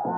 Alright,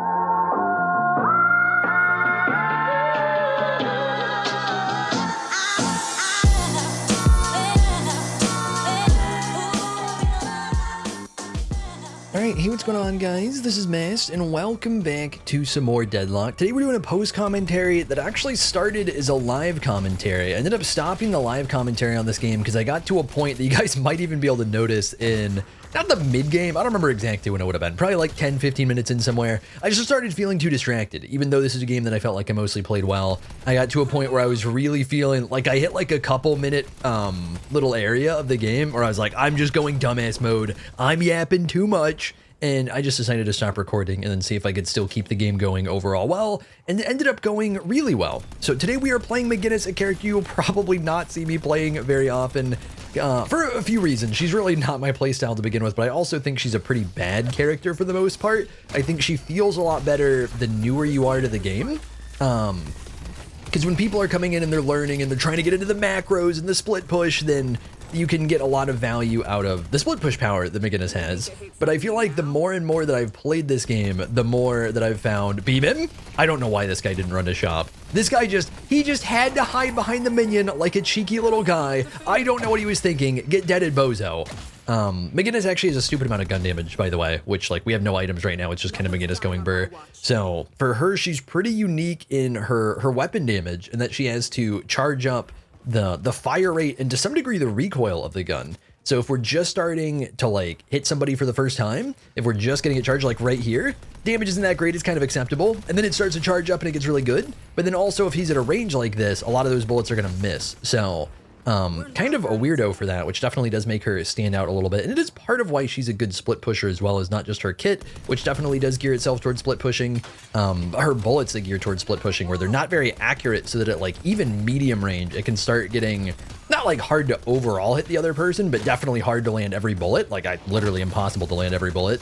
hey, what's going on, guys? This is Mast, and welcome back to some more Deadlock. Today we're doing a post-commentary that actually started as a live commentary. I ended up stopping the live commentary on this game because I got to a point that you guys might even be able to notice in, not the mid-game, I don't remember exactly when it would have been, probably like 10-15 minutes in somewhere. I just started feeling too distracted, even though this is a game that I felt like I mostly played well. I got to a point where I was really feeling like I hit like a couple minute little area of the game where I was like, I'm just going dumbass mode, I'm yapping too much. And I just decided to stop recording and then see if I could still keep the game going overall well, and it ended up going really well. So today we are playing McGinnis, a character you'll probably not see me playing very often for a few reasons. She's really not my playstyle to begin with, but I also think she's a pretty bad character for the most part. I think she feels a lot better the newer you are to the game. Because when people are coming in and they're learning and they're trying to get into the macros and the split push, then you can get a lot of value out of the split push power that McGinnis has. But I feel like the more and more that I've played this game, the more that I've found beam him. I don't know why this guy didn't run to shop. This guy he just had to hide behind the minion like a cheeky little guy. I don't know what he was thinking. Get deaded, bozo. McGinnis actually has a stupid amount of gun damage, by the way, which, like, we have no items right now. It's just kind of McGinnis going burr. So for her, she's pretty unique in her weapon damage, and that she has to charge up the fire rate and to some degree the recoil of the gun. So if we're just starting to like hit somebody for the first time, if we're just getting it charged like right here, damage isn't that great, it's kind of acceptable, and then it starts to charge up and it gets really good. But then also if he's at a range like this, a lot of those bullets are gonna miss. So kind of a weirdo for that, which definitely does make her stand out a little bit. And it is part of why she's a good split pusher as well, as not just her kit, which definitely does gear itself towards split pushing. Her bullets that gear towards split pushing, where they're not very accurate, so that at like even medium range, it can start getting not like hard to overall hit the other person, but definitely hard to land every bullet. Like literally impossible to land every bullet.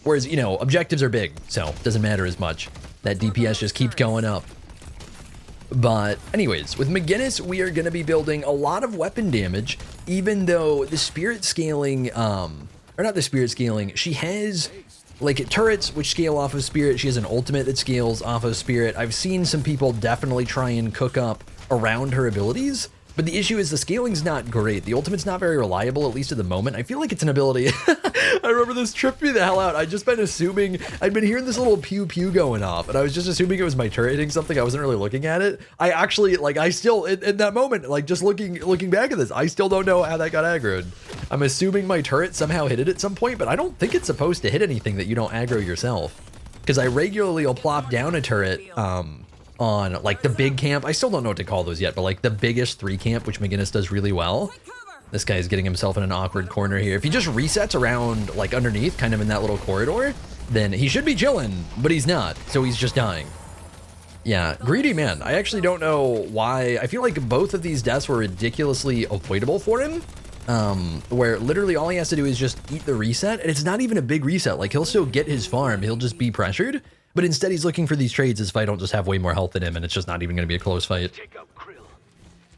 Whereas, you know, objectives are big, so it doesn't matter as much. That DPS just keeps going up. But anyways, with McGinnis, we are going to be building a lot of weapon damage, even though the spirit scaling, or not the spirit scaling, she has like turrets which scale off of spirit. She has an ultimate that scales off of spirit. I've seen some people definitely try and cook up around her abilities, but the issue is the scaling's not great. The ultimate's not very reliable, at least at the moment. I feel like it's an ability. I remember this tripped me the hell out. I'd just been assuming, I'd been hearing this little pew pew going off, and I was just assuming it was my turret hitting something. I wasn't really looking at it. I actually, like, I still, in that moment, like, just looking back at this, I still don't know how that got aggroed. I'm assuming my turret somehow hit it at some point, but I don't think it's supposed to hit anything that you don't aggro yourself. Because I regularly will plop down a turret, on like the big camp. I still don't know what to call those yet, but like the biggest 3 camp, which McGinnis does really well. This guy's getting himself in an awkward corner here. If he just resets around like underneath, kind of in that little corridor, then he should be chilling, but he's not, so he's just dying. Yeah, greedy man. I actually don't know why. I feel like both of these deaths were ridiculously avoidable for him, where literally all he has to do is just eat the reset, and it's not even a big reset. Like, he'll still get his farm, he'll just be pressured. But instead, he's looking for these trades as if I don't just have way more health than him, and it's just not even going to be a close fight.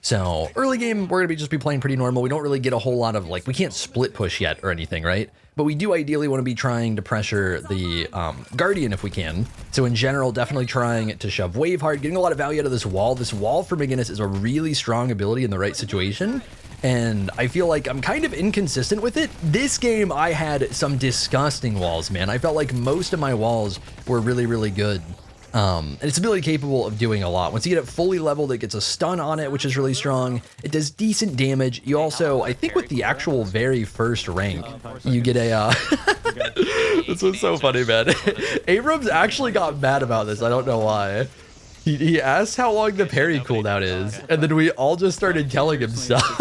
So, early game, we're going to just be playing pretty normal. We don't really get a whole lot of, like, we can't split push yet or anything, right? But we do ideally want to be trying to pressure the Guardian if we can. So in general, definitely trying to shove wave hard, getting a lot of value out of this wall. This wall for McGinnis is a really strong ability in the right situation. And I feel like I'm kind of inconsistent with it. This game, I had some disgusting walls, man. I felt like most of my walls were really, really good. And it's ability capable of doing a lot. Once you get it fully leveled, it gets a stun on it, which is really strong. It does decent damage. You also, I think with the actual very first rank, you get a, this was so funny, man. Abrams actually got mad about this. I don't know why. He asked how long the parry cooldown is, and then we all just started telling him stuff.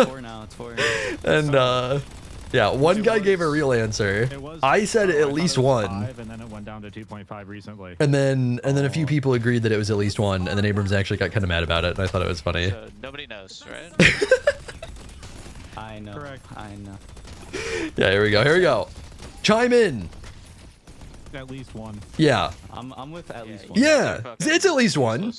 And yeah, one guy gave a real answer. I said at least 1. And then it went down to 2.5 recently. And then a few people agreed that it was at least 1, and then Abrams actually got kind of mad about it, and I thought it was funny. Nobody knows, right? I know. Correct. I know. Yeah, here we go. Here we go. Chime in. At least 1. Yeah. I'm with at least 1. Yeah, it's at least 1.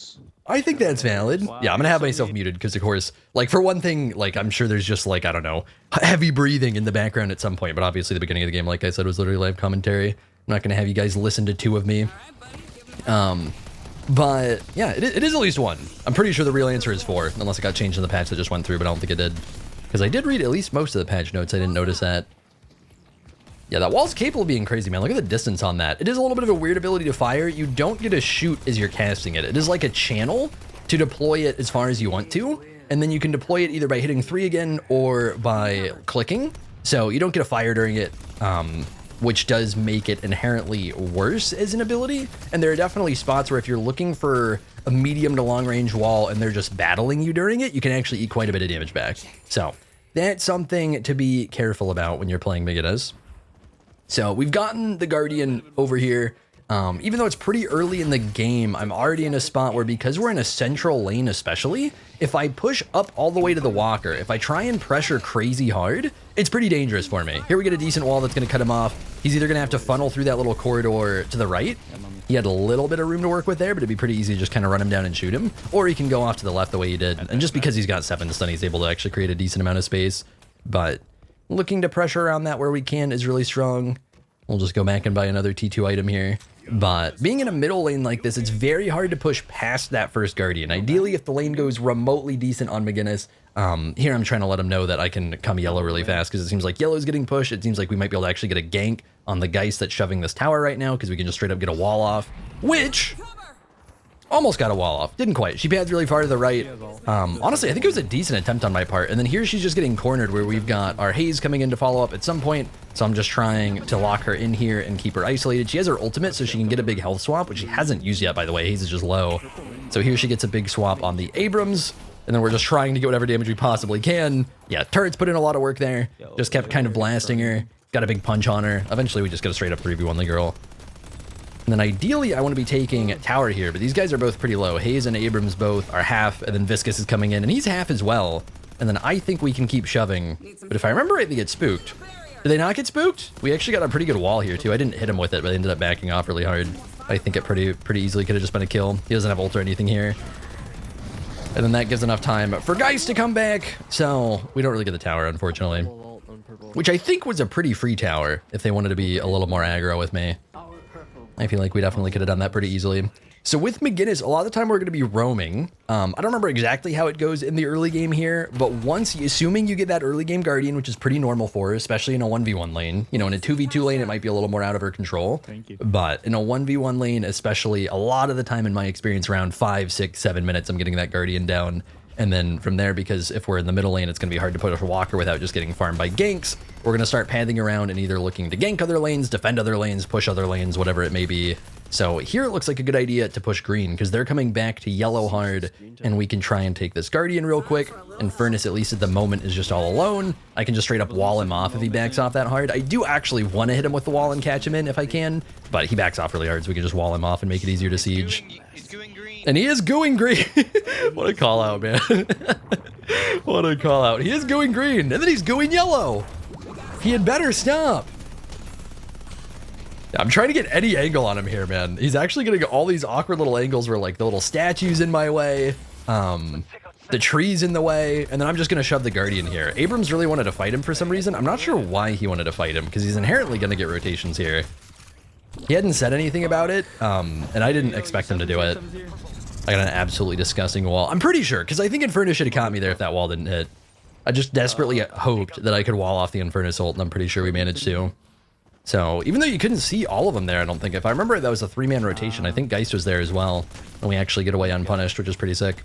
I think that's valid. Yeah, I'm gonna have myself muted because, of course, like, for one thing, like, I'm sure there's just, like, I don't know, heavy breathing in the background at some point, but obviously the beginning of the game, like I said, was literally live commentary. not going to have you guys listen to two of me. But yeah, it is at least one. I'm pretty sure the real answer is 4, unless it got changed in the patch that just went through, but I don't think it did. Because I did read at least most of the patch notes. I didn't notice that. Yeah, that wall's capable of being crazy, man. Look at the distance on that. It is a little bit of a weird ability to fire. You don't get to shoot as you're casting it. It is like a channel to deploy it as far as you want to. And then you can deploy it either by hitting 3 again or by clicking. So you don't get a fire during it, which does make it inherently worse as an ability. And there are definitely spots where if you're looking for a medium to long range wall and they're just battling you during it, you can actually eat quite a bit of damage back. So that's something to be careful about when you're playing McGinnis. So we've gotten the Guardian over here. Even though it's pretty early in the game, I'm already in a spot where, because we're in a central lane especially, if I push up all the way to the walker, if I try and pressure crazy hard, it's pretty dangerous for me. Here we get a decent wall that's going to cut him off. He's either going to have to funnel through that little corridor to the right. He had a little bit of room to work with there, but it'd be pretty easy to just kind of run him down and shoot him. Or he can go off to the left the way he did. And just because he's got 7 stun, he's able to actually create a decent amount of space. But looking to pressure around that where we can is really strong. We'll just go back and buy another T2 item here. But being in a middle lane like this, it's very hard to push past that first Guardian. Ideally, if the lane goes remotely decent on McGinnis, here I'm trying to let him know that I can come yellow really fast, because it seems like yellow's getting pushed. It seems like we might be able to actually get a gank on the Geist that's shoving this tower right now, because we can just straight up get a wall off, which almost got a wall off. Didn't quite. She pads really far to the right. Honestly, I think it was a decent attempt on my part. And then here she's just getting cornered where we've got our Haze coming in to follow up at some point. So I'm just trying to lock her in here and keep her isolated. She has her ultimate so she can get a big health swap, which she hasn't used yet, by the way. Haze is just low. So here she gets a big swap on the Abrams. And then we're just trying to get whatever damage we possibly can. Yeah, turrets put in a lot of work there. Just kept kind of blasting her. Got a big punch on her. Eventually we just get a straight up 3v1 the girl. And then ideally, I want to be taking tower here, but these guys are both pretty low. Haze and Abrams both are half, and then Viscous is coming in, and he's half as well. And then I think we can keep shoving. But if I remember right, they get spooked. Did they not get spooked? We actually got a pretty good wall here, too. I didn't hit him with it, but I ended up backing off really hard. I think it pretty easily could have just been a kill. He doesn't have ult or anything here. And then that gives enough time for Geist to come back. So we don't really get the tower, unfortunately. Which I think was a pretty free tower, if they wanted to be a little more aggro with me. I feel like we definitely could have done that pretty easily. So with McGinnis, a lot of the time we're going to be roaming. I don't remember exactly how it goes in the early game here, but assuming you get that early game Guardian, which is pretty normal for her, especially in a 1v1 lane. You know, in a 2v2 lane, it might be a little more out of her control. Thank you. But in a 1v1 lane, especially, a lot of the time in my experience, around 5, 6, 7 minutes, I'm getting that Guardian down. And then from there, because if we're in the middle lane, it's going to be hard to put a walker without just getting farmed by ganks. We're going to start pathing around and either looking to gank other lanes, defend other lanes, push other lanes, whatever it may be. So here it looks like a good idea to push green, because they're coming back to yellow hard, and we can try and take this Guardian real quick. And Furnace, at least at the moment, is just all alone. I can just straight up wall him off if he backs off that hard. I do actually want to hit him with the wall and catch him in if I can, but he backs off really hard, so we can just wall him off and make it easier to siege. And he is going green. What a call out, man. What a call out. He is going green, and then he's going yellow. He had better stop. I'm trying to get any angle on him here, man. He's actually getting all these awkward little angles where, like, the little statue's in my way, the tree's in the way, and then I'm just going to shove the Guardian here. Abrams really wanted to fight him for some reason. I'm not sure why he wanted to fight him, because he's inherently going to get rotations here. He hadn't said anything about it, and I didn't expect him to do it. I got an absolutely disgusting wall. I'm pretty sure, because I think Inferno should have caught me there if that wall didn't hit. I just desperately hoped that I could wall off the Inferno ult, and I'm pretty sure we managed to. So, even though you couldn't see all of them there, I don't think. If I remember, that was a 3-man rotation. I think Geist was there as well, and we actually get away unpunished, which is pretty sick.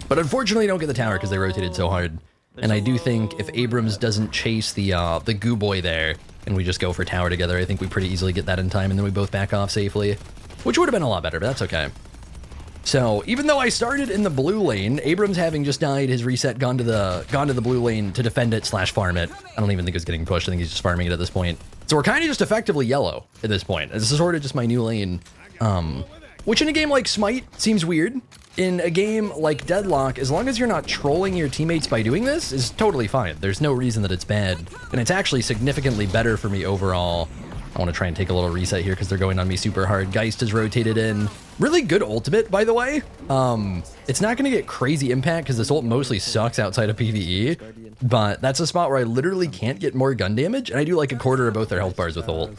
But unfortunately, don't get the tower because they rotated so hard. And I do think if Abrams doesn't chase the goo boy there, and we just go for tower together, I think we pretty easily get that in time, and then we both back off safely, which would have been a lot better, but that's okay. So even though I started in the blue lane, Abrams having just died, his reset gone to the blue lane to defend it / farm it. I don't even think it's getting pushed. I think he's just farming it at this point. So we're kind of just effectively yellow at this point. This is sort of just my new lane, which in a game like Smite seems weird. In a game like Deadlock, as long as you're not trolling your teammates by doing this, is totally fine. There's no reason that it's bad, and it's actually significantly better for me overall I want to try and take a little reset here because they're going on me super hard. Geist is rotated in. Really good ultimate, by the way. It's not going to get crazy impact because this ult mostly sucks outside of PvE, but that's a spot where I literally can't get more gun damage, and I do like a quarter of both their health bars with ult.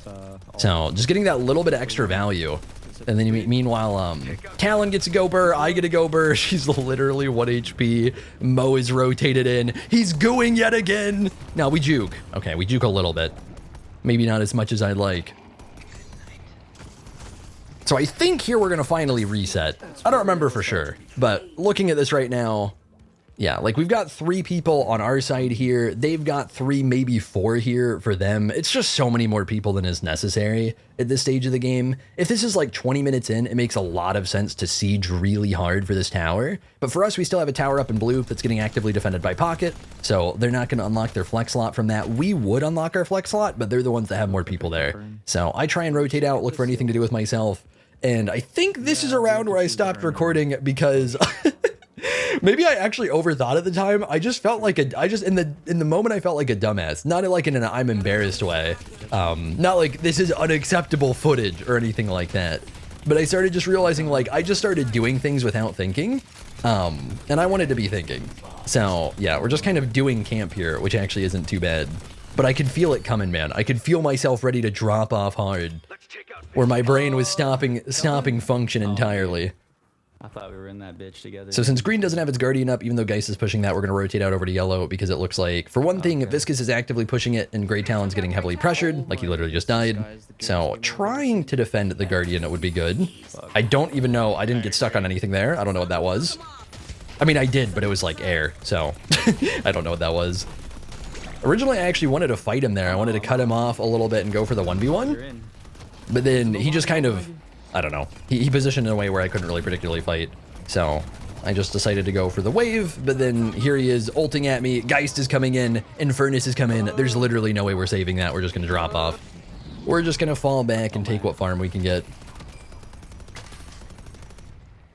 So just getting that little bit of extra value. And then meanwhile, Talon gets a go burr, I get a go burr. She's literally 1 HP. Mo is rotated in. He's gooing yet again. Now we juke. Okay, we juke a little bit. Maybe not as much as I'd like. So I think here we're gonna finally reset. I don't remember for sure, but looking at this right now, yeah, like we've got 3 people on our side here. They've got 3, maybe 4 here for them. It's just so many more people than is necessary at this stage of the game. If this is like 20 minutes in, it makes a lot of sense to siege really hard for this tower. But for us, we still have a tower up in blue that's getting actively defended by Pocket. So they're not going to unlock their flex slot from that. We would unlock our flex slot, but they're the ones that have more people there. So I try and rotate out, look for anything to do with myself. And I think this is around where I stopped recording because maybe I actually overthought at the time. I just felt like in the moment I felt like a dumbass, not like in an I'm embarrassed way. Not like this is unacceptable footage or anything like that. But I started just realizing like I just started doing things without thinking. And I wanted to be thinking. So yeah, we're just kind of doing camp here, which actually isn't too bad. But I could feel it coming, man. I could feel myself ready to drop off hard, where my brain was stopping function entirely. I thought we were in that bitch together. So since green doesn't have its Guardian up, even though Geist is pushing that, we're going to rotate out over to yellow because it looks like, for one thing, Viscous is actively pushing it and Grey Talon's getting heavily pressured, like he literally just died. So trying to defend the Guardian would be good. I don't even know. I didn't get stuck on anything there. I don't know what that was. I mean, I did, but it was like air, so I don't know what that was. Originally, I actually wanted to fight him there. I wanted to cut him off a little bit and go for the 1v1. But then he just kind of, I don't know. He positioned in a way where I couldn't really particularly fight. So I just decided to go for the wave. But then here he is ulting at me. Geist is coming in. Infernus is coming in. There's literally no way we're saving that. We're just going to drop off. We're just going to fall back and take what farm we can get.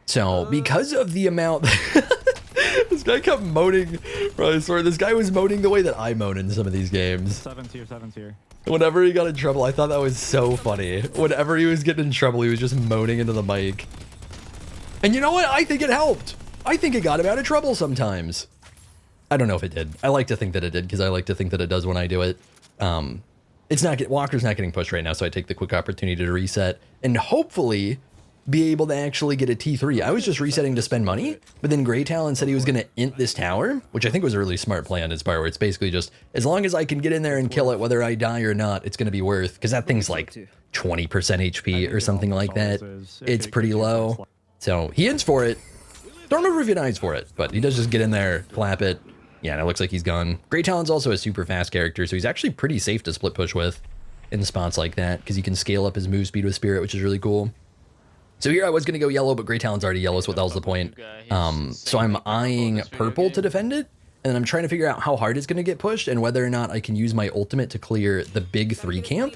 So because of the amount... This guy kept moaning. Bro, I swear, this guy was moaning the way that I moan in some of these games. 7's here. Whenever he got in trouble, I thought that was so funny. Whenever he was getting in trouble, he was just moaning into the mic. And you know what? I think it helped. I think it got him out of trouble sometimes. I don't know if it did. I like to think that it did because I like to think that it does when I do it. Walker's not getting pushed right now, so I take the quick opportunity to reset and hopefully be able to actually get a T3. I was just resetting to spend money, but then Grey Talon said he was going to int this tower, which I think was a really smart play on his part, where it's basically just, as long as I can get in there and kill it, whether I die or not, it's going to be worth, because that thing's like 20% HP or something like that. It's pretty low. So he ints for it. Don't remember if he dies for it, but he does just get in there, clap it. Yeah, and it looks like he's gone. Grey Talon's also a super fast character, so he's actually pretty safe to split push with in spots like that, because he can scale up his move speed with Spirit, which is really cool. So here I was going to go yellow, but Grey Talon's already yellow, so what the hell's the point? So I'm eyeing purple to defend it, and then I'm trying to figure out how hard it's going to get pushed and whether or not I can use my ultimate to clear the big 3 camp.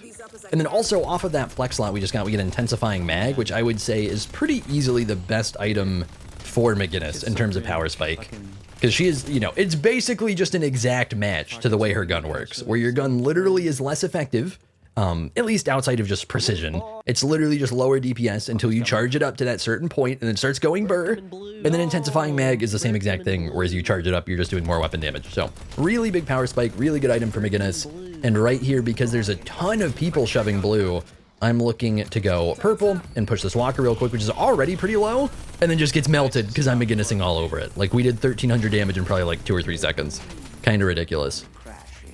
And then also off of that flex slot we just got, we get Intensifying Mag, which I would say is pretty easily the best item for McGinnis in terms of power spike. Because she is, you know, it's basically just an exact match to the way her gun works, where your gun literally is less effective, at least outside of just precision. It's literally just lower DPS until you charge it up to that certain point and then starts going burr. And then Intensifying Mag is the same exact thing, whereas you charge it up, you're just doing more weapon damage. So really big power spike, really good item for McGinnis. And right here, because there's a ton of people shoving blue, I'm looking to go purple and push this Walker real quick, which is already pretty low, and then just gets melted because I'm McGinnising all over it. Like, we did 1,300 damage in probably like 2 or 3 seconds. Kind of ridiculous.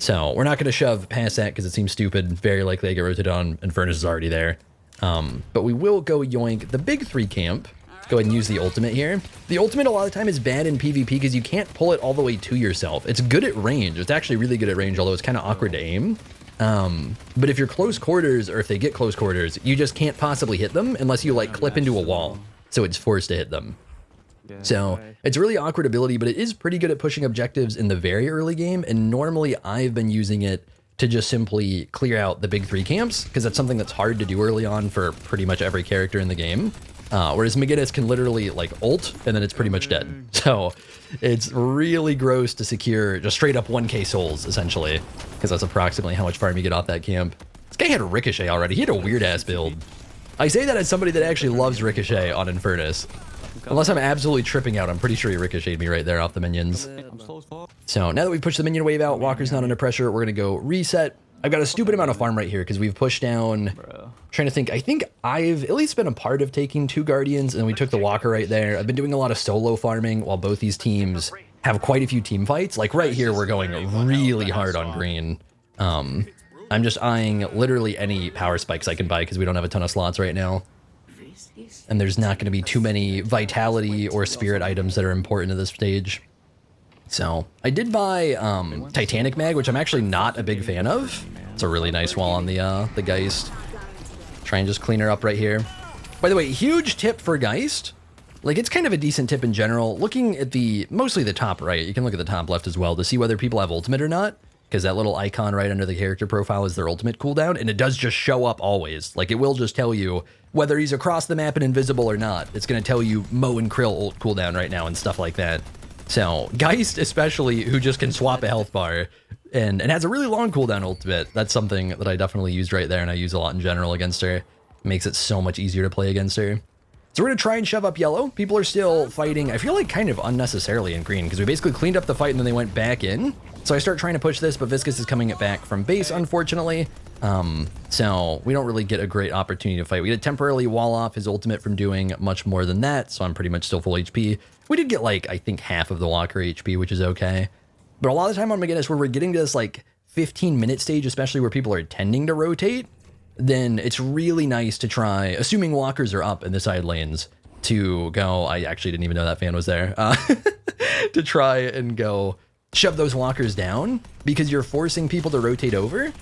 So we're not going to shove past that because it seems stupid. Very likely I get rotated on, and Furnace is already there. But we will go yoink the big 3 camp. Go ahead and use the ultimate here. The ultimate a lot of the time is bad in PvP because you can't pull it all the way to yourself. It's good at range. It's actually really good at range, although it's kind of awkward to aim. But if you're close quarters, or if they get close quarters, you just can't possibly hit them unless you like clip into a wall. So it's forced to hit them. So it's a really awkward ability, but it is pretty good at pushing objectives in the very early game. And normally I've been using it to just simply clear out the big 3 camps, because that's something that's hard to do early on for pretty much every character in the game. Whereas McGinnis can literally like ult and then it's pretty much dead. So it's really gross to secure just straight up 1k souls essentially, because that's approximately how much farm you get off that camp. It's Guy had a Ricochet already. He had a weird-ass build. I say that as somebody that actually loves Ricochet on Infernus. Unless I'm absolutely tripping out, I'm pretty sure he ricocheted me right there off the minions. So now that we've pushed the minion wave out, Walker's not under pressure, we're going to go reset. I've got a stupid amount of farm right here because we've pushed down... Trying to think, I think I've at least been a part of taking 2 Guardians, and we took the Walker right there. I've been doing a lot of solo farming while both these teams have quite a few team fights. Like right here, we're going really hard on green. I'm just eyeing literally any power spikes I can buy because we don't have a ton of slots right now. And there's not going to be too many vitality or spirit items that are important at this stage. So I did buy Titanic Mag, which I'm actually not a big fan of. It's a really nice wall on the Geist. Try and just clean her up right here. By the way, huge tip for Geist. Like, it's kind of a decent tip in general. Looking at mostly the top right, you can look at the top left as well to see whether people have ultimate or not, because that little icon right under the character profile is their ultimate cooldown, and it does just show up always. Like, it will just tell you whether he's across the map and invisible or not. It's going to tell you Mo and Krill ult cooldown right now and stuff like that. So, Geist especially, who just can swap a health bar, and has a really long cooldown ultimate. That's something that I definitely used right there, and I use a lot in general against her. It makes it so much easier to play against her. So we're going to try and shove up yellow. People are still fighting, I feel like kind of unnecessarily in green, because we basically cleaned up the fight and then they went back in. So I start trying to push this, but Viscous is coming back from base, unfortunately. So we don't really get a great opportunity to fight. We did temporarily wall off his ultimate from doing much more than that, so I'm pretty much still full HP. We did get, like, I think half of the Walker HP, which is okay. But a lot of the time on McGinnis, when we're getting to this, like, 15-minute stage, especially where people are tending to rotate, then it's really nice to try, assuming walkers are up in the side lanes, to go, I actually didn't even know that fan was there, to try and go shove those walkers down, because you're forcing people to rotate over.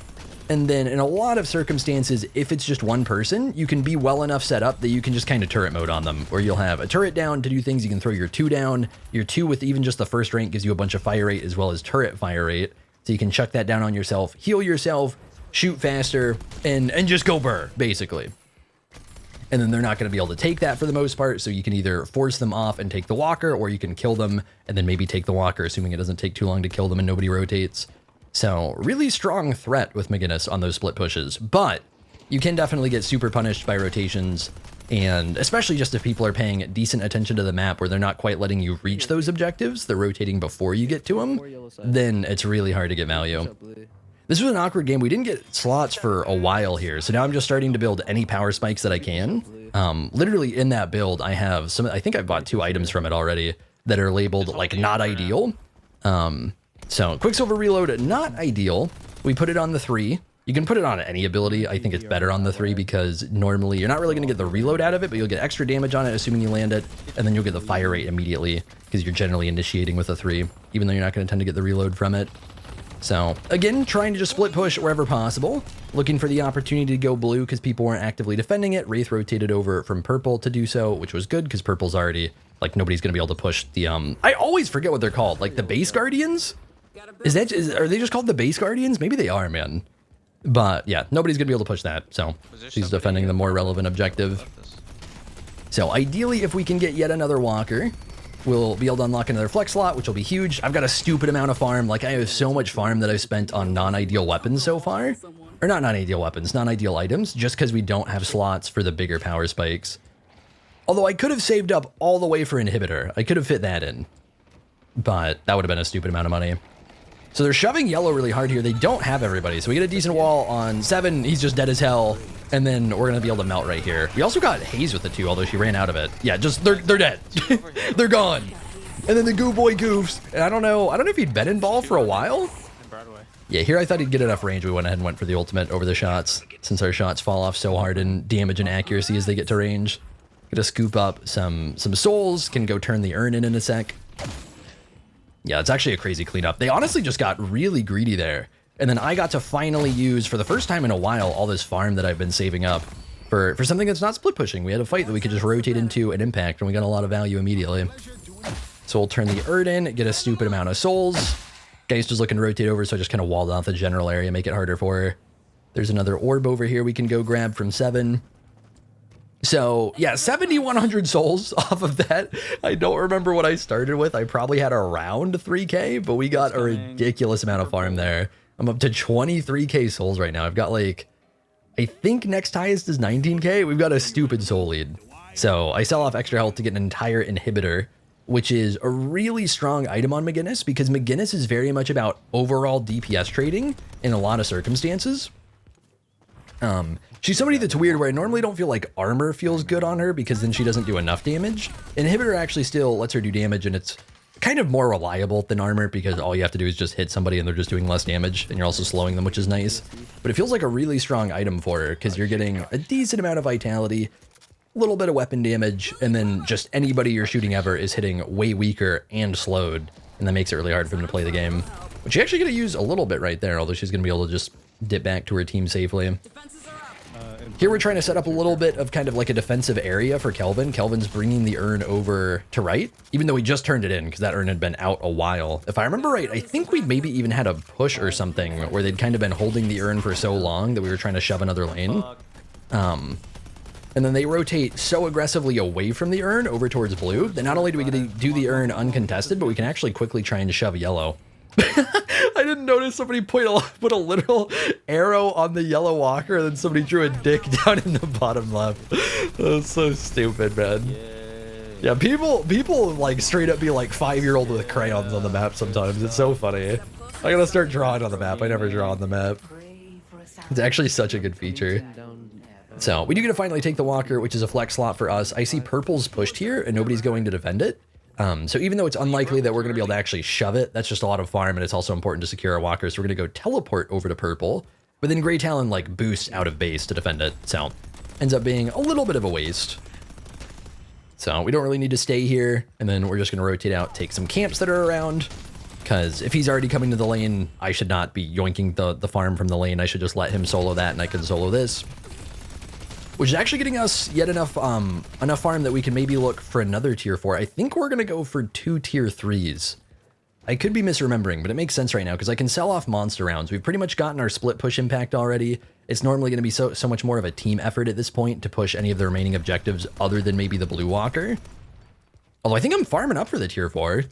And then in a lot of circumstances, if it's just one person, you can be well enough set up that you can just kind of turret mode on them, or you'll have a turret down to do things. You can throw your 2 down. Your 2 with even just the first rank gives you a bunch of fire rate as well as turret fire rate. So you can chuck that down on yourself, heal yourself, shoot faster, and just go burr, basically. And then they're not going to be able to take that for the most part, so you can either force them off and take the walker, or you can kill them and then maybe take the walker, assuming it doesn't take too long to kill them and nobody rotates. So really strong threat with McGinnis on those split pushes, but you can definitely get super punished by rotations, and especially just if people are paying decent attention to the map where they're not quite letting you reach those objectives, they're rotating before you get to them, then it's really hard to get value. This was an awkward game. We didn't get slots for a while here, so now I'm just starting to build any power spikes that I can. Literally in that build, I have some, I think I bought 2 items from it already that are labeled like not ideal. So Quicksilver Reload, not ideal. We put it on the 3. You can put it on any ability. I think it's better on the 3 because normally you're not really going to get the reload out of it, but you'll get extra damage on it, assuming you land it, and then you'll get the fire rate immediately because you're generally initiating with a 3, even though you're not going to tend to get the reload from it. So again, trying to just split push wherever possible, looking for the opportunity to go blue because people weren't actively defending it. Wraith rotated over from purple to do so, which was good because purple's already, like, nobody's going to be able to push the, I always forget what they're called, like the base guardians? Are they just called the base guardians? Maybe they are, man. But yeah, nobody's gonna be able to push that, so she's defending the more relevant objective. So ideally, if we can get yet another walker, we'll be able to unlock another flex slot, which will be huge. I've got a stupid amount of farm. Like, I have so much farm that I've spent on non-ideal weapons so far. Or not non-ideal weapons, non-ideal items, just because we don't have slots for the bigger power spikes. Although I could have saved up all the way for inhibitor. I could have fit that in. But that would have been a stupid amount of money. So they're shoving yellow really hard here. They don't have everybody. So we get a decent wall on 7. He's just dead as hell. And then we're going to be able to melt right here. We also got Haze with the 2, although she ran out of it. Yeah, just they're dead. They're gone. And then the Goo Boy goofs. And I don't know if he'd been in ball for a while. Yeah, here I thought he'd get enough range. We went ahead and went for the ultimate over the shots, since our shots fall off so hard in damage and accuracy as they get to range. Gonna scoop up some souls. Can go turn the urn in a sec. Yeah, it's actually a crazy cleanup. They honestly just got really greedy there. And then I got to finally use, for the first time in a while, all this farm that I've been saving up for something that's not split pushing. We had a fight that we could just rotate into and impact, and we got a lot of value immediately. So we'll turn the Erd in, get a stupid amount of souls. Geist is looking to rotate over, so I just kind of walled off the general area, make it harder for her. There's another orb over here we can go grab from 7. So yeah, 7,100 souls off of that. I don't remember what I started with. I probably had around 3K, but we got a ridiculous amount of farm there. I'm up to 23K souls right now. I've got like I think next highest is 19k. We've got a stupid soul lead. So I sell off extra health to get an entire inhibitor, which is a really strong item on McGinnis because McGinnis is very much about overall DPS trading in a lot of circumstances. She's somebody that's weird where I normally don't feel like armor feels good on her because then she doesn't do enough damage. Inhibitor actually still lets her do damage, and it's kind of more reliable than armor because all you have to do is just hit somebody and they're just doing less damage, and you're also slowing them, which is nice. But it feels like a really strong item for her because you're getting a decent amount of vitality, a little bit of weapon damage, and then just anybody you're shooting ever is hitting way weaker and slowed, and that makes it really hard for them to play the game. But she's actually going to use a little bit right there, although she's going to be able to just dip back to her team safely. Here we're trying to set up a little bit of kind of like a defensive area for Kelvin. Kelvin's bringing the urn over to right, even though he just turned it in because that urn had been out a while. If I remember right, I think we'd maybe even had a push or something where they'd kind of been holding the urn for so long that we were trying to shove another lane. And then they rotate so aggressively away from the urn over towards blue that not only do we get to do the urn uncontested, but we can actually quickly try and shove yellow. I didn't notice somebody put a literal arrow on the yellow walker and then somebody drew a dick down in the bottom left. That's so stupid, man. Yeah, people like straight up be like 5-year-old with crayons on the map sometimes. It's so funny. I gotta start drawing on the map. I never draw on the map. It's actually such a good feature. So we do get to finally take the walker, which is a flex slot for us. I see purple's pushed here and nobody's going to defend it. So even though it's unlikely that we're going to be able to actually shove it, that's just a lot of farm, and it's also important to secure our walker. So we're going to go teleport over to purple, but then Grey Talon like boosts out of base to defend it. So ends up being a little bit of a waste. So we don't really need to stay here, and then we're just going to rotate out, take some camps that are around, because if he's already coming to the lane, I should not be yoinking the farm from the lane. I should just let him solo that, and I can solo this. Which is actually getting us yet enough farm that we can maybe look for another tier 4. I think we're going to go for 2 tier 3s. I could be misremembering, but it makes sense right now because I can sell off monster rounds. We've pretty much gotten our split push impact already. It's normally going to be so much more of a team effort at this point to push any of the remaining objectives other than maybe the blue walker. Although I think I'm farming up for the tier 4.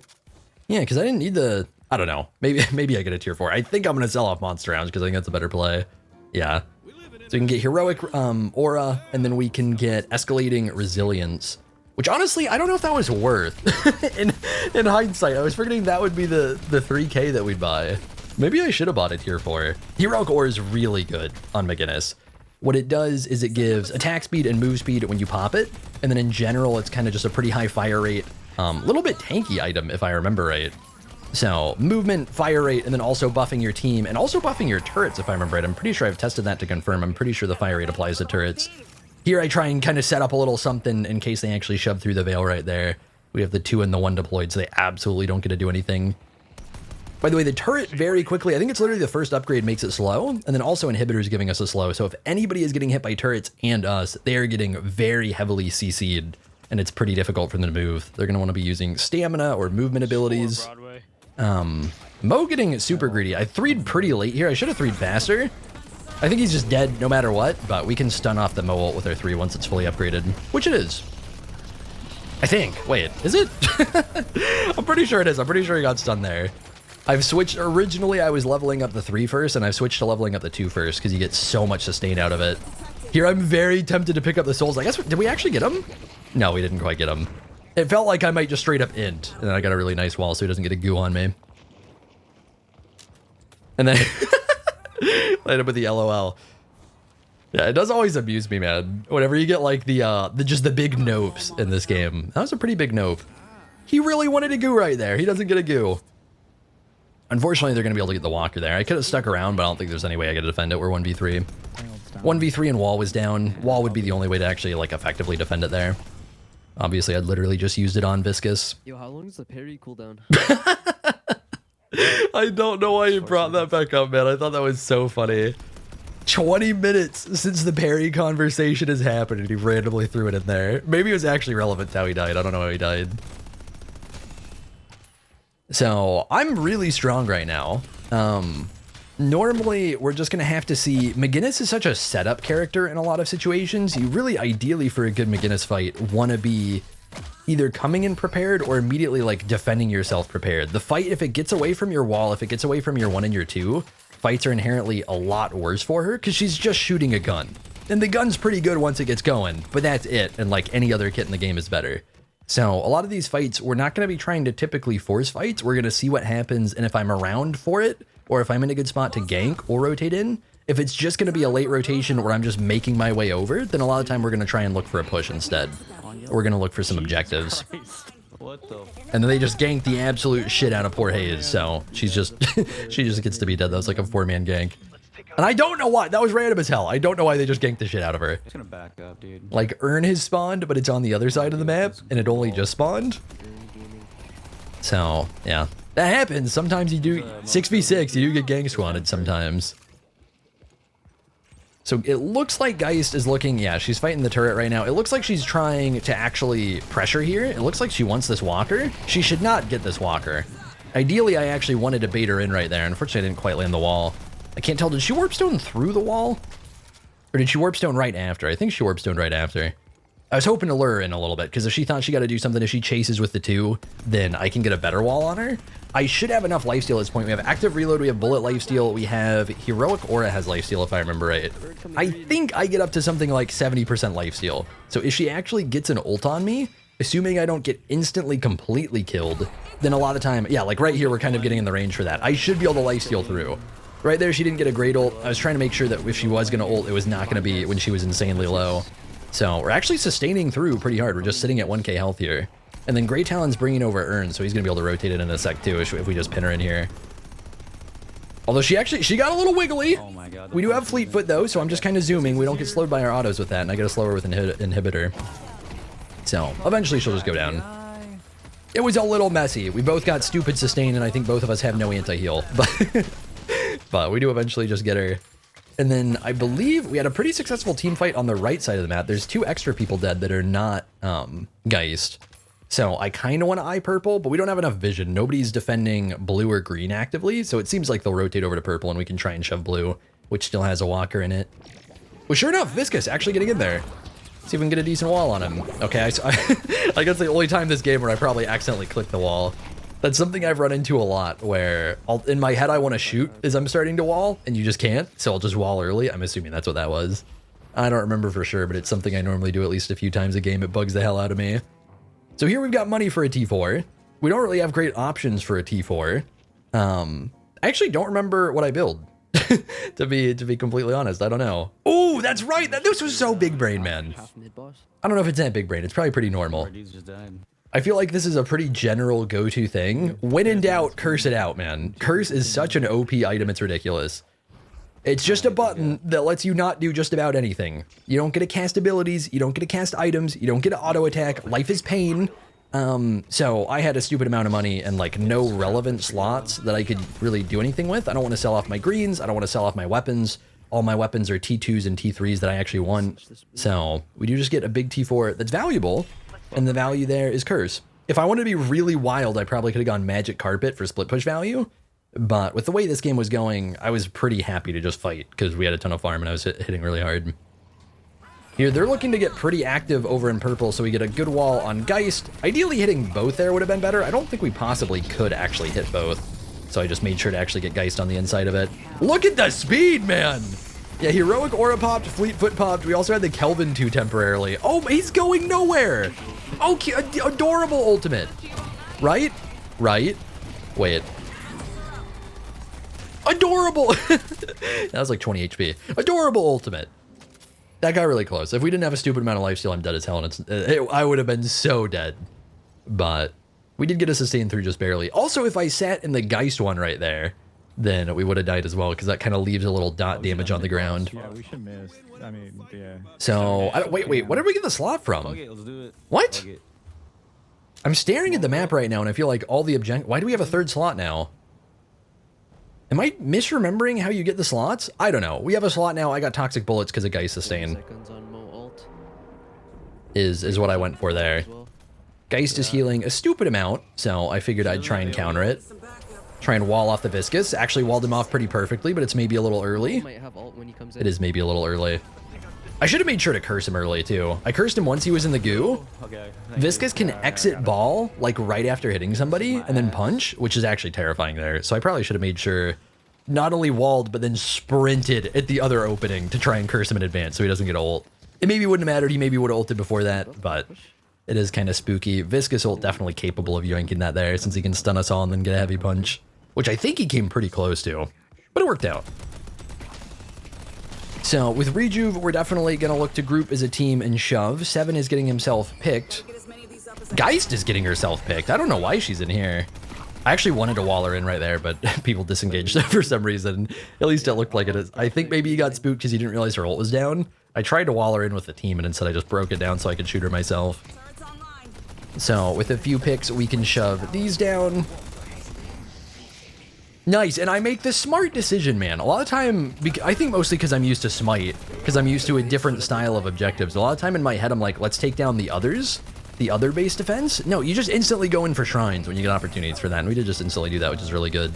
Yeah, because I didn't need the... I don't know. Maybe I get a tier 4. I think I'm going to sell off monster rounds because I think that's a better play. Yeah. So we can get heroic aura, and then we can get escalating resilience, which honestly, I don't know if that was worth. in hindsight, I was forgetting that would be the 3k that we'd buy. Maybe I should have bought a tier 4. Heroic aura is really good on McGinnis. What it does is it gives attack speed and move speed when you pop it, and then in general, it's kind of just a pretty high fire rate, little bit tanky item if I remember right. So movement, fire rate, and then also buffing your team and also buffing your turrets, if I remember right. I'm pretty sure I've tested that to confirm. I'm pretty sure the fire rate applies to turrets. Here I try and kind of set up a little something in case they actually shove through the veil right there. We have the 2 and the 1 deployed, so they absolutely don't get to do anything. By the way, the turret very quickly, I think it's literally the first upgrade makes it slow, and then also inhibitors giving us a slow. So if anybody is getting hit by turrets and us, they are getting very heavily CC'd, and it's pretty difficult for them to move. They're going to want to be using stamina or movement abilities. Mo getting super greedy. I 3'd pretty late here. I should have 3'd faster. I think he's just dead no matter what, but we can stun off the Mo ult with our 3 once it's fully upgraded, which it is. I think. Wait, is it? I'm pretty sure it is. I'm pretty sure he got stunned there. I've switched. Originally, I was leveling up the 3 first, and I've switched to leveling up the 2 first because you get so much sustain out of it. Here, I'm very tempted to pick up the souls. I guess, did we actually get him? No, we didn't quite get him. It felt like I might just straight up int, and then I got a really nice wall so he doesn't get a goo on me. And then light up with the LOL. Yeah, it does always amuse me, man. Whenever you get like just the big nopes in this game. That was a pretty big nope. He really wanted a goo right there. He doesn't get a goo. Unfortunately, they're going to be able to get the walker there. I could have stuck around, but I don't think there's any way I could defend it. We're 1v3. 1v3 and wall was down. Wall would be the only way to actually like effectively defend it there. Obviously, I'd literally just used it on Viscous. Yo, how long is the parry cooldown? I don't know why you brought that back up, man. I thought that was so funny. 20 minutes since the parry conversation has happened, and he randomly threw it in there. Maybe it was actually relevant to how he died. I don't know how he died. So, I'm really strong right now. Normally, we're just going to have to see... McGinnis is such a setup character in a lot of situations. You really, ideally, for a good McGinnis fight, want to be either coming in prepared or immediately, like, defending yourself prepared. The fight, if it gets away from your wall, if it gets away from your 1 and your 2, fights are inherently a lot worse for her because she's just shooting a gun. And the gun's pretty good once it gets going, but that's it. And like any other kit in the game is better. So a lot of these fights, we're not going to be trying to typically force fights. We're going to see what happens. And if I'm around for it, or if I'm in a good spot to gank or rotate in, if it's just going to be a late rotation where I'm just making my way over, then a lot of the time we're going to try and look for a push instead. We're going to look for some objectives. What the? And then they just gank the absolute shit out of poor Hayes. So she's just, she just gets to be dead. That was like a 4-man gank. And I don't know why. That was random as hell. I don't know why they just ganked the shit out of her. Just gonna back up, dude. Like, Earn has spawned, but it's on the other side of the map, and it only just spawned. So, yeah. That happens. Sometimes you do 6v6, you do get gang squatted sometimes. So it looks like Geist is looking, yeah, she's fighting the turret right now. It looks like she's trying to actually pressure here. It looks like she wants this walker. She should not get this walker. Ideally, I actually wanted to bait her in right there. Unfortunately, I didn't quite land the wall. I can't tell, did she warp stone through the wall? Or did she warp stone right after? I think she warp stoned right after. I was hoping to lure her in a little bit, because if she thought she got to do something, if she chases with the 2, then I can get a better wall on her. I should have enough lifesteal at this point. We have active reload, we have bullet lifesteal, we have heroic aura has lifesteal if I remember right. I think I get up to something like 70% lifesteal. So if she actually gets an ult on me, assuming I don't get instantly completely killed, then a lot of time, yeah, like right here, we're kind of getting in the range for that. I should be able to lifesteal through. Right there, she didn't get a great ult. I was trying to make sure that if she was going to ult, it was not going to be when she was insanely low. So we're actually sustaining through pretty hard. We're just sitting at 1k health here. And then Grey Talon's bringing over Earn, so he's going to be able to rotate it in a sec too if we just pin her in here. Although she got a little wiggly. Oh my God. We do have Fleet Foot though, so I'm just kind of zooming. We don't get slowed by our autos with that, and I get to slow her with inhibitor. So eventually she'll just go down. It was a little messy. We both got stupid sustain, and I think both of us have no anti-heal. But we do eventually just get her. And then I believe we had a pretty successful team fight on the right side of the map. There's 2 extra people dead that are not Geist. So I kind of want to eye purple, but we don't have enough vision. Nobody's defending blue or green actively, so it seems like they'll rotate over to purple and we can try and shove blue, which still has a walker in it. Well, sure enough, Viscous actually getting in there. See if we can get a decent wall on him. Okay, I guess the only time this game where I probably accidentally clicked the wall. That's something I've run into a lot where in my head I want to shoot as I'm starting to wall and you just can't, so I'll just wall early. I'm assuming that's what that was. I don't remember for sure, but it's something I normally do at least a few times a game. It bugs the hell out of me. So here we've got money for a T4. We don't really have great options for a T4. I actually don't remember what I build. to be completely honest, I don't know. Oh, that's right. This was so big brain, man. I don't know if it's that big brain. It's probably pretty normal. I feel like this is a pretty general go-to thing. When in doubt, curse it out, man. Curse is such an OP item, it's ridiculous. It's just a button that lets you not do just about anything. You don't get to cast abilities, you don't get to cast items, you don't get to auto attack. Life is pain. So I had a stupid amount of money and like no relevant slots that I could really do anything with. I don't want to sell off my greens, I don't want to sell off my weapons. All my weapons are T2s and T3s that I actually want. So we do just get a big T4 that's valuable. And the value there is curse. If I wanted to be really wild, I probably could have gone magic carpet for split push value. But with the way this game was going, I was pretty happy to just fight because we had a ton of farm and I was hitting really hard. Here, they're looking to get pretty active over in purple, so we get a good wall on Geist. Ideally, hitting both there would have been better. I don't think we possibly could actually hit both. So I just made sure to actually get Geist on the inside of it. Look at the speed, man! Yeah, Heroic Aura popped, Fleet Foot popped. We also had the Kelvin 2 temporarily. Oh, he's going nowhere! Okay, adorable ultimate. Right? Right? Wait. Adorable! That was like 20 HP. Adorable ultimate. That got really close. If we didn't have a stupid amount of lifesteal, I'm dead as hell, and I would have been so dead. But we did get a sustain through just barely. Also, if I sat in the Geist one right there, then we would have died as well, because that kind of leaves a little dot damage on the ground. Yeah, we should miss. I mean, yeah. So, wait, what did we get the slot from? Okay, let's do it. What? I'm staring at the map right now, and I feel like all the why do we have a third slot now? Am I misremembering how you get the slots? I don't know. We have a slot now. I got toxic bullets because of Geist sustain. Is what I went for there. Geist is healing a stupid amount, so I figured I'd try and counter it. Try and wall off the Viscous. Actually walled him off pretty perfectly, but it's maybe a little early. It is maybe a little early. I should have made sure to curse him early too. I cursed him once he was in the goo. Viscous can exit ball like right after hitting somebody and then punch, which is actually terrifying there. So I probably should have made sure not only walled, but then sprinted at the other opening to try and curse him in advance so he doesn't get ult. It maybe wouldn't have mattered. He maybe would have ulted before that, but it is kind of spooky. Viscous ult definitely capable of yoinking that there since he can stun us all and then get a heavy punch, which I think he came pretty close to, but it worked out. So with Rejuve, we're definitely going to look to group as a team and shove. Seven is getting himself picked. Geist is getting herself picked. I don't know why she's in here. I actually wanted to wall her in right there, but people disengaged for some reason. At least it looked like it is. I think maybe he got spooked because he didn't realize her ult was down. I tried to wall her in with the team, and instead I just broke it down so I could shoot her myself. So with a few picks, we can shove these down. Nice, and I make the smart decision, man. A lot of time, I think mostly because I'm used to Smite, because I'm used to a different style of objectives. A lot of time in my head, I'm like, let's take down the others. The other base defense? No, you just instantly go in for shrines when you get opportunities for that, and we did just instantly do that, which is really good.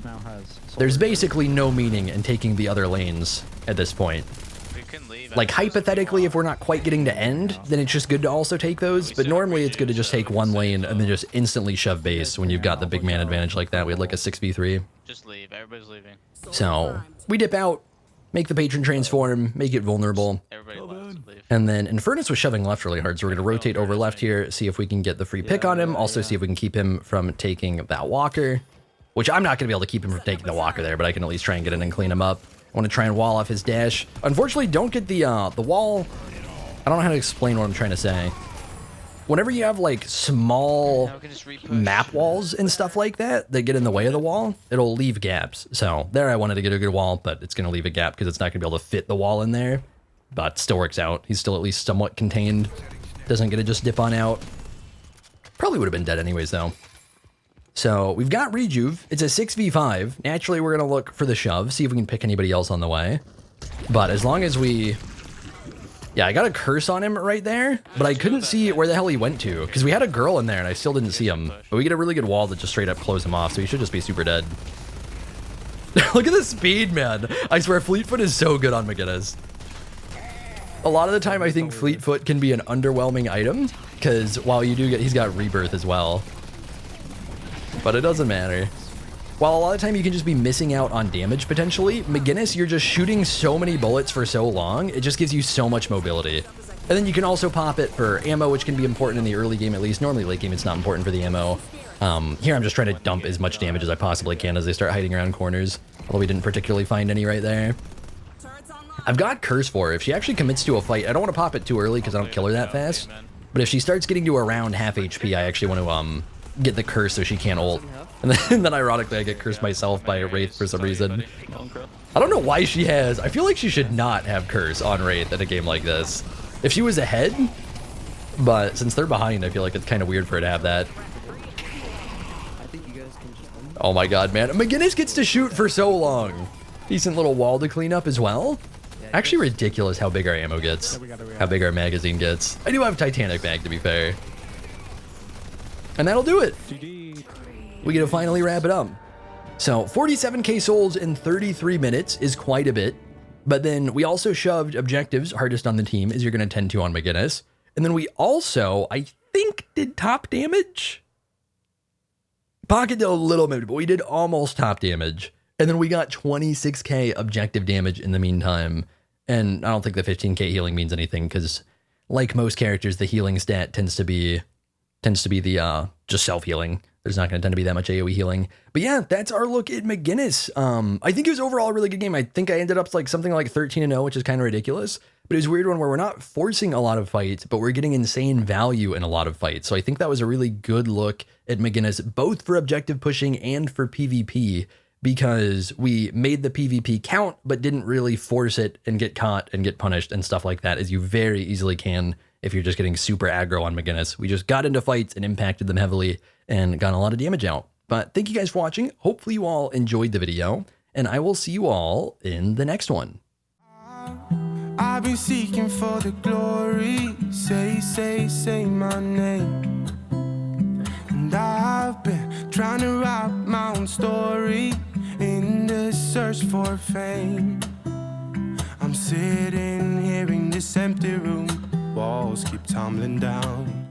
Now has There's basically no meaning in taking the other lanes at this point. We can leave. Like, hypothetically, if we're not quite getting to end, then it's just good to also take those, but normally it's good to just take one lane and then just instantly shove base when you've got the big man advantage like that. We had like a 6v3. Just leave. Everybody's leaving. So, we dip out, make the patron transform, make it vulnerable. Everybody left. Leave. And then Infernus was shoving left really hard, so we're going to rotate over left here, see if we can get the free pick on him, also see if we can keep him from taking that walker, which I'm not going to be able to keep him from taking the walker there, but I can at least try and get in and clean him up. I want to try and wall off his dash. Unfortunately, don't get the wall. I don't know how to explain what I'm trying to say. Whenever you have like small map walls and stuff like that that get in the way of the wall, it'll leave gaps. So there I wanted to get a good wall, but it's going to leave a gap because it's not going to be able to fit the wall in there. But still works out. He's still at least somewhat contained. Doesn't get to just dip on out. Probably would have been dead anyways, though. So we've got Rejuve. It's a 6v5. Naturally, we're going to look for the shove, see if we can pick anybody else on the way. But as long as we... Yeah, I got a curse on him right there, but I couldn't see where the hell he went to, because we had a girl in there and I still didn't see him. But we get a really good wall that just straight up close him off, so he should just be super dead. Look at the speed, man. I swear, Fleetfoot is so good on McGinnis. A lot of the time, I think Fleetfoot can be an underwhelming item, because while you do get, he's got Rebirth as well. But it doesn't matter. While a lot of the time you can just be missing out on damage potentially, McGinnis, you're just shooting so many bullets for so long, it just gives you so much mobility. And then you can also pop it for ammo, which can be important in the early game at least. Normally late game it's not important for the ammo. Here I'm just trying to dump as much damage as I possibly can as they start hiding around corners, although we didn't particularly find any right there. I've got Curse for her. If she actually commits to a fight, I don't want to pop it too early because I don't kill her that fast. But if she starts getting to around half HP, I actually want to get the Curse so she can't ult. And then ironically, I get cursed myself by Wraith for some reason. I don't know why she has. I feel like she should not have Curse on Wraith in a game like this. If she was ahead, but since they're behind, I feel like it's kind of weird for her to have that. I think you guys can just... Oh my god, man. McGinnis gets to shoot for so long. Decent little wall to clean up as well. Actually ridiculous how big our ammo gets. How big our magazine gets. I do have Titanic mag, to be fair. And that'll do it. We get to finally wrap it up. So 47k souls in 33 minutes is quite a bit. But then we also shoved objectives, hardest on the team, is you're going to tend to on McGinnis. And then we also, I think, did top damage. Pocket did a little bit, but we did almost top damage. And then we got 26k objective damage in the meantime. And I don't think the 15k healing means anything because, like most characters, the healing stat tends to be the just self-healing. There's not going to tend to be that much AoE healing. But yeah, that's our look at McGinnis. I think it was overall a really good game. I think I ended up like something like 13-0, which is kind of ridiculous. But it was a weird one where we're not forcing a lot of fights, but we're getting insane value in a lot of fights. So I think that was a really good look at McGinnis, both for objective pushing and for PvP, because we made the PvP count, but didn't really force it and get caught and get punished and stuff like that, as you very easily can if you're just getting super aggro on McGinnis. We just got into fights and impacted them heavily and got a lot of damage out. But thank you guys for watching. Hopefully you all enjoyed the video, and I will see you all in the next one. I've been seeking for the glory. Say my name. And I've been trying to write my own story in the search for fame. I'm sitting here in this empty room. Walls keep tumbling down.